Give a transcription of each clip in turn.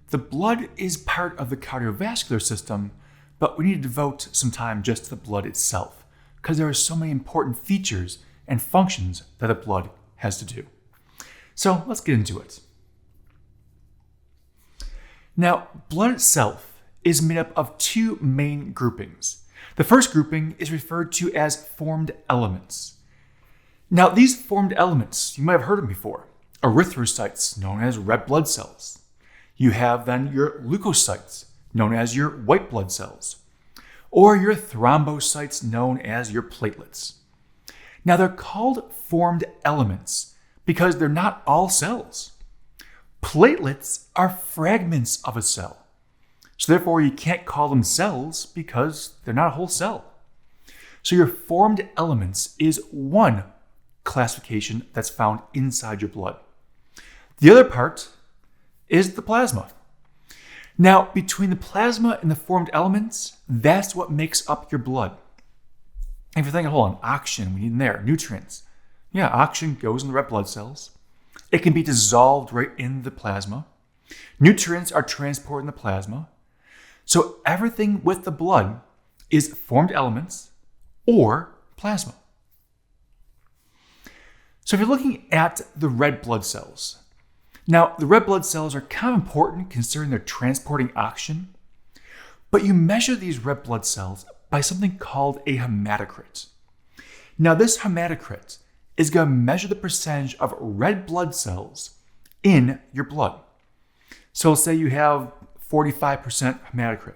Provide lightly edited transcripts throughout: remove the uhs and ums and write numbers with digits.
the blood is part of the cardiovascular system, but we need to devote some time just to the blood itself, because there are so many important features and functions that the blood has to do. So let's get into it. Now, blood itself is made up of two main groupings. The first grouping is referred to as formed elements. Now, these formed elements, you might have heard of them before. Erythrocytes, known as red blood cells. You have then your leukocytes, known as your white blood cells. Or your thrombocytes, known as your platelets. Now, they're called formed elements because they're not all cells. Platelets are fragments of a cell. So therefore, you can't call them cells because they're not a whole cell. So your formed elements is one classification that's found inside your blood. The other part is the plasma. Now, between the plasma and the formed elements, that's what makes up your blood. If you're thinking, hold on, oxygen, we need in there, nutrients. Yeah, oxygen goes in the red blood cells. It can be dissolved right in the plasma. Nutrients are transported in the plasma. So everything with the blood is formed elements or plasma. So if you're looking at the red blood cells, now the red blood cells are kind of important considering they're transporting oxygen, but you measure these red blood cells by something called a hematocrit. Now this hematocrit is going to measure the percentage of red blood cells in your blood. So say you have 45% hematocrit.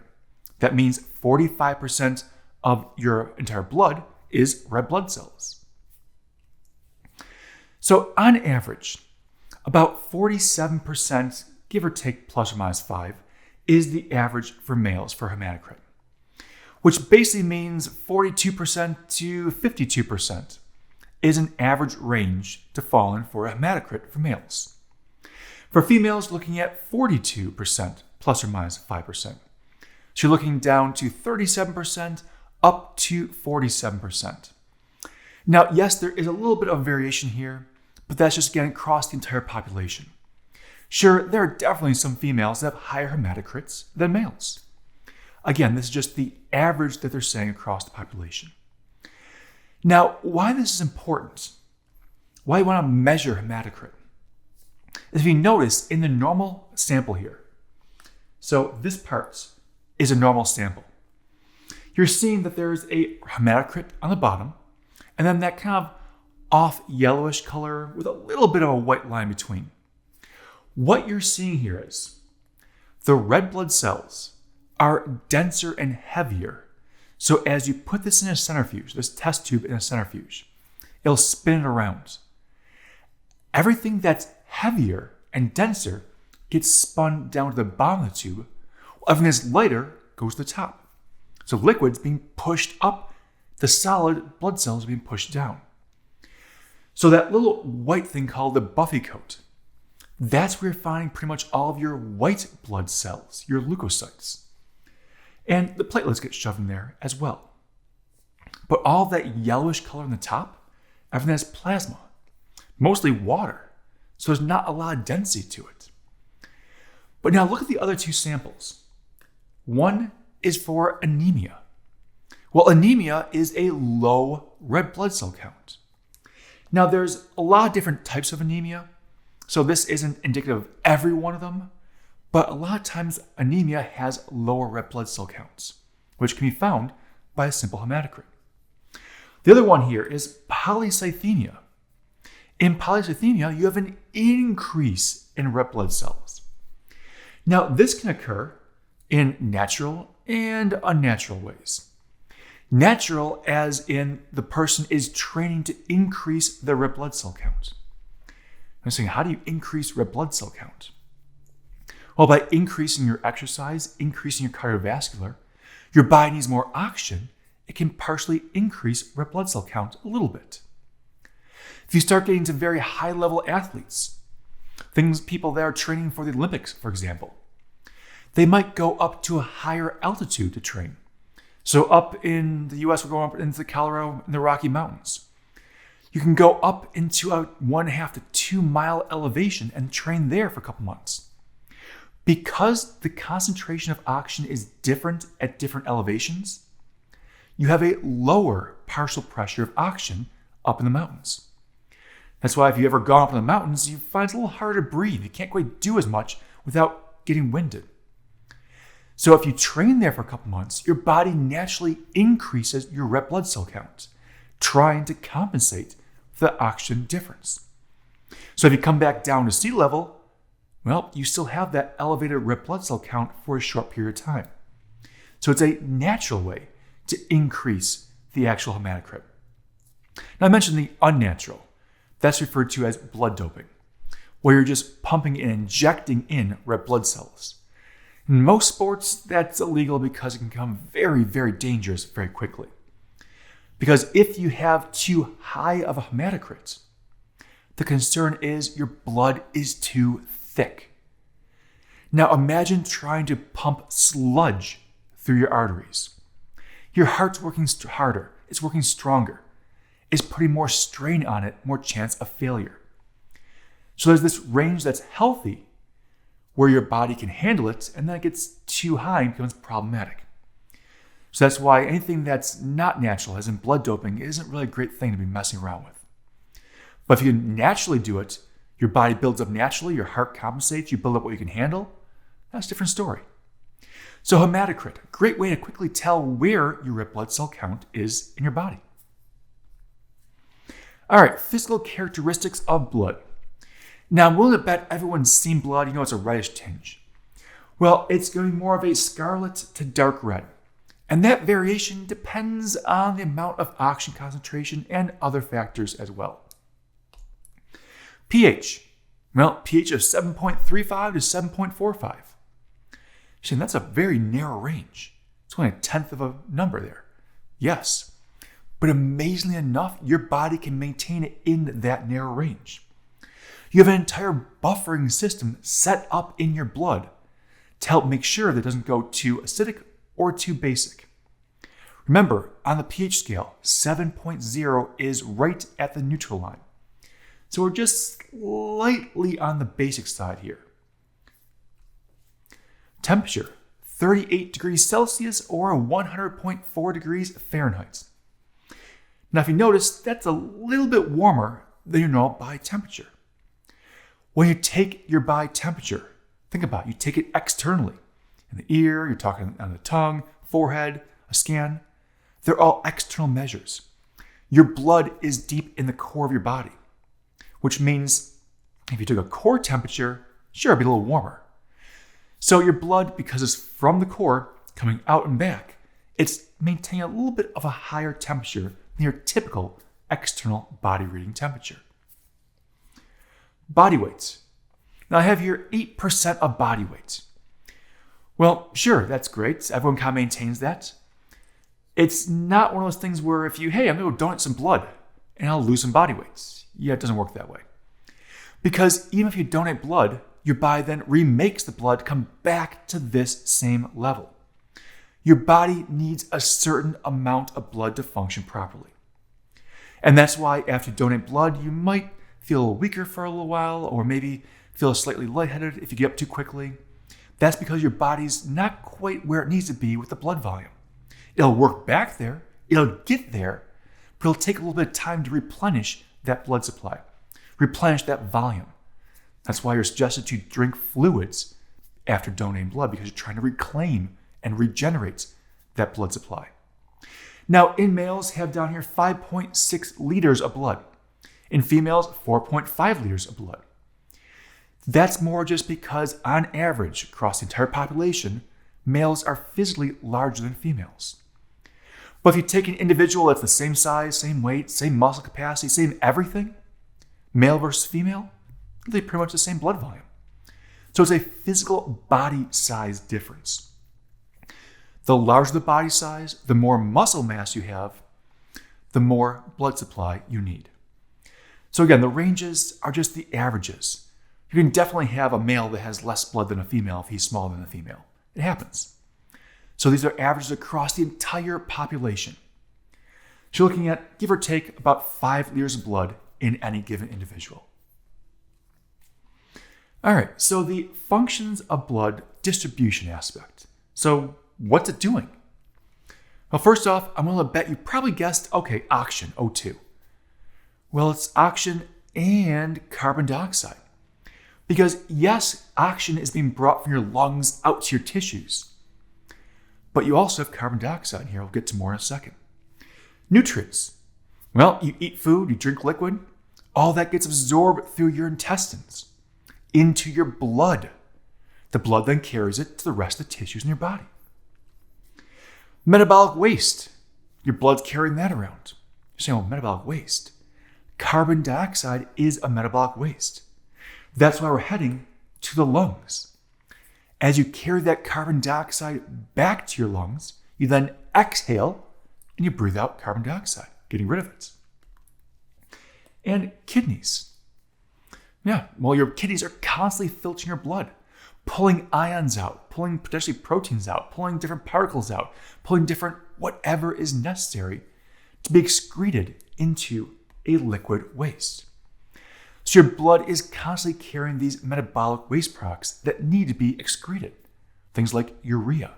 That means 45% of your entire blood is red blood cells. So on average, about 47%, give or take plus or minus 5, is the average for males for hematocrit, which basically means 42% to 52% is an average range to fall in for a hematocrit for males. For females, looking at 42% plus or minus 5%. So you're looking down to 37% up to 47%. Now, yes, there is a little bit of variation here, but that's just again across the entire population. Sure, there are definitely some females that have higher hematocrits than males. Again, this is just the average that they're saying across the population. Now, why this is important, why you want to measure hematocrit, is if you notice in the normal sample here, so this part is a normal sample. You're seeing that there's a hematocrit on the bottom, and then that kind of off yellowish color with a little bit of a white line between. What you're seeing here is the red blood cells are denser and heavier. So as you put this in a centrifuge, this test tube in a centrifuge, it'll spin it around. Everything that's heavier and denser gets spun down to the bottom of the tube. Everything that's lighter goes to the top. So liquid's being pushed up. The solid blood cells are being pushed down. So that little white thing called the buffy coat, that's where you're finding pretty much all of your white blood cells, your leukocytes. And the platelets get shoved in there as well. But all that yellowish color on the top, everything has plasma, mostly water. So there's not a lot of density to it. But now look at the other two samples. One is for anemia. Well, anemia is a low red blood cell count. Now there's a lot of different types of anemia. So this isn't indicative of every one of them. But a lot of times anemia has lower red blood cell counts, which can be found by a simple hematocrit. The other one here is polycythemia. In polycythemia, you have an increase in red blood cells. Now, this can occur in natural and unnatural ways. Natural as in the person is training to increase their red blood cell count. I'm saying, how do you increase red blood cell count? Well, by increasing your exercise, increasing your cardiovascular, your body needs more oxygen, it can partially increase red blood cell count a little bit. If you start getting to very high level athletes, people that are training for the Olympics, for example, they might go up to a higher altitude to train. So up in the US, we're going up into the Colorado and the Rocky Mountains. You can go up into a 1.5 to 2 mile elevation and train there for a couple months. Because the concentration of oxygen is different at different elevations, you have a lower partial pressure of oxygen up in the mountains. That's why if you've ever gone up in the mountains, you find it's a little harder to breathe. You can't quite do as much without getting winded. So if you train there for a couple months, your body naturally increases your red blood cell count, trying to compensate for the oxygen difference. So if you come back down to sea level, well, you still have that elevated red blood cell count for a short period of time. So it's a natural way to increase the actual hematocrit. Now I mentioned the unnatural. That's referred to as blood doping, where you're just pumping and injecting in red blood cells. In most sports, that's illegal because it can become very, very dangerous very quickly. Because if you have too high of a hematocrit, the concern is your blood is too thick. Now imagine trying to pump sludge through your arteries. Your heart's working harder, it's working stronger. It's putting more strain on it, more chance of failure. So there's this range that's healthy where your body can handle it, and then it gets too high and becomes problematic. So that's why anything that's not natural, as in blood doping, isn't really a great thing to be messing around with. But if you naturally do it, your body builds up naturally, your heart compensates, you build up what you can handle, that's a different story. So hematocrit, a great way to quickly tell where your red blood cell count is in your body. All right, physical characteristics of blood. Now, I'm willing to bet everyone's seen blood, you know it's a reddish tinge. Well, it's going to be more of a scarlet to dark red. And that variation depends on the amount of oxygen concentration and other factors as well. pH. Well, pH of 7.35 to 7.45. See, that's a very narrow range. It's only a tenth of a number there. Yes. But amazingly enough, your body can maintain it in that narrow range. You have an entire buffering system set up in your blood to help make sure that it doesn't go too acidic or too basic. Remember, on the pH scale, 7.0 is right at the neutral line. So we're just slightly on the basic side here. Temperature, 38 degrees Celsius or 100.4 degrees Fahrenheit. Now, if you notice, that's a little bit warmer than your normal body temperature. When you take your body temperature, think about it, you take it externally. In the ear, you're talking on the tongue, forehead, a scan. They're all external measures. Your blood is deep in the core of your body, which means if you took a core temperature, sure, it'd be a little warmer. So your blood, because it's from the core, coming out and back, it's maintaining a little bit of a higher temperature than your typical external body reading temperature. Body weight. Now I have here 8% of body weight. Well, sure, that's great. Everyone kind of maintains that. It's not one of those things where if you, hey, I'm going to donate some blood and I'll lose some body weight. Yeah, it doesn't work that way. Because even if you donate blood, your body then remakes the blood come back to this same level. Your body needs a certain amount of blood to function properly. And that's why after you donate blood, you might feel a little weaker for a little while, or maybe feel slightly lightheaded if you get up too quickly. That's because your body's not quite where it needs to be with the blood volume. It'll work back there, it'll get there, but it'll take a little bit of time to replenish that blood supply, replenish that volume. That's why you're suggested to drink fluids after donating blood, because you're trying to reclaim and regenerate that blood supply. Now, in males, have down here 5.6 liters of blood. In females, 4.5 liters of blood. That's more just because, on average, across the entire population, males are physically larger than females. But if you take an individual that's the same size, same weight, same muscle capacity, same everything, male versus female, they're pretty much the same blood volume. So it's a physical body size difference. The larger the body size, the more muscle mass you have, the more blood supply you need. So again, the ranges are just the averages. You can definitely have a male that has less blood than a female if he's smaller than a female. It happens. So these are averages across the entire population. So you're looking at, give or take, about 5 liters of blood in any given individual. All right, so the functions of blood distribution aspect. So what's it doing? Well, first off, I'm willing to bet you probably guessed, okay, oxygen, O2. Well, it's oxygen and carbon dioxide. Because yes, oxygen is being brought from your lungs out to your tissues. But you also have carbon dioxide here. We'll get to more in a second. Nutrients. Well, you eat food, you drink liquid. All that gets absorbed through your intestines into your blood. The blood then carries it to the rest of the tissues in your body. Metabolic waste. Your blood's carrying that around. You're saying, well, metabolic waste. Carbon dioxide is a metabolic waste. That's why we're heading to the lungs. As you carry that carbon dioxide back to your lungs, you then exhale and you breathe out carbon dioxide, getting rid of it. And kidneys. Yeah, well, your kidneys are constantly filtering your blood, pulling ions out, pulling potentially proteins out, pulling different particles out, pulling different whatever is necessary to be excreted into a liquid waste. So your blood is constantly carrying these metabolic waste products that need to be excreted. Things like urea.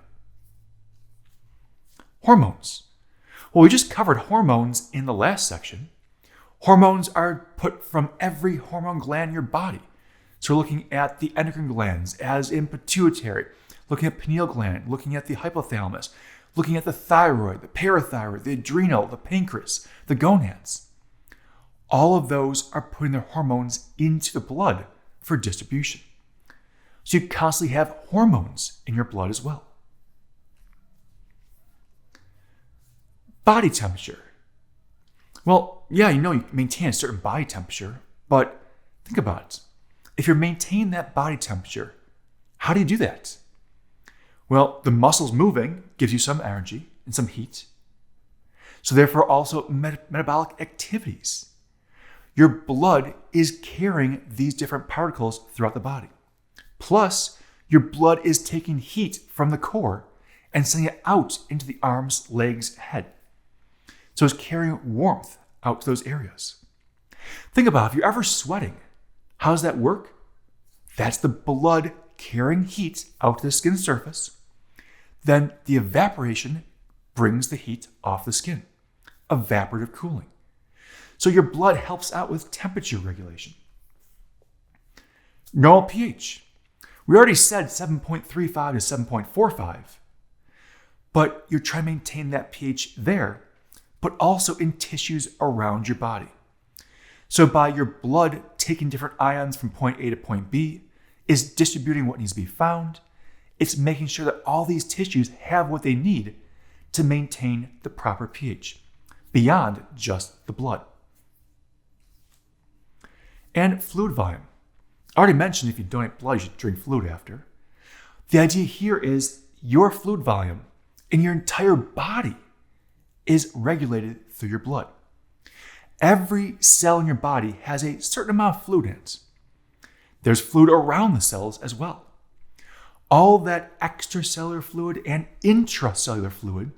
Hormones. Well, we just covered hormones in the last section. Hormones are put from every hormone gland in your body. So we're looking at the endocrine glands, as in pituitary, looking at pineal gland, looking at the hypothalamus, looking at the thyroid, the parathyroid, the adrenal, the pancreas, the gonads. All of those are putting their hormones into the blood for distribution. So you constantly have hormones in your blood as well. Body temperature. Well, yeah, you maintain a certain body temperature, but think about it. If you're maintaining that body temperature, how do you do that? Well, the muscles moving gives you some energy and some heat. So therefore also metabolic activities. Your blood is carrying these different particles throughout the body. Plus, your blood is taking heat from the core and sending it out into the arms, legs, head. So it's carrying warmth out to those areas. Think about if you're ever sweating, how does that work? That's the blood carrying heat out to the skin surface. Then the evaporation brings the heat off the skin. Evaporative cooling. So your blood helps out with temperature regulation. Normal pH. We already said 7.35 to 7.45, but you're trying to maintain that pH there, but also in tissues around your body. So by your blood taking different ions from point A to point B, is distributing what needs to be found. It's making sure that all these tissues have what they need to maintain the proper pH, beyond just the blood. And fluid volume. I already mentioned if you donate blood, you should drink fluid after. The idea here is your fluid volume in your entire body is regulated through your blood. Every cell in your body has a certain amount of fluid in it. There's fluid around the cells as well. All that extracellular fluid and intracellular fluid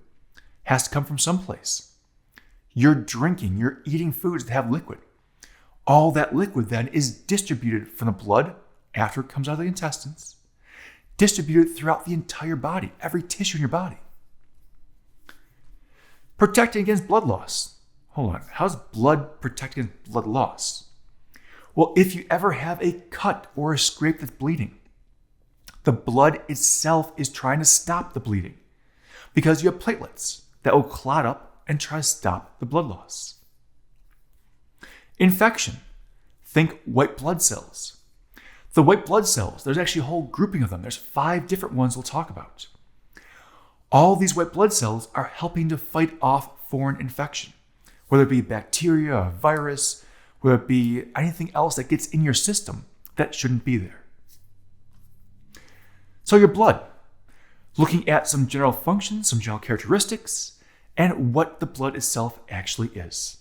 has to come from someplace. You're drinking, you're eating foods that have liquid. All that liquid then is distributed from the blood after it comes out of the intestines, distributed throughout the entire body, every tissue in your body. Protecting against blood loss. Hold on, how's blood protecting against blood loss? Well, if you ever have a cut or a scrape that's bleeding, the blood itself is trying to stop the bleeding because you have platelets that will clot up and try to stop the blood loss. Infection. Think white blood cells. The white blood cells, there's actually a whole grouping of them. There's 5 different ones we'll talk about. All these white blood cells are helping to fight off foreign infection, whether it be bacteria, a virus, whether it be anything else that gets in your system that shouldn't be there. So your blood, looking at some general functions, some general characteristics, and what the blood itself actually is.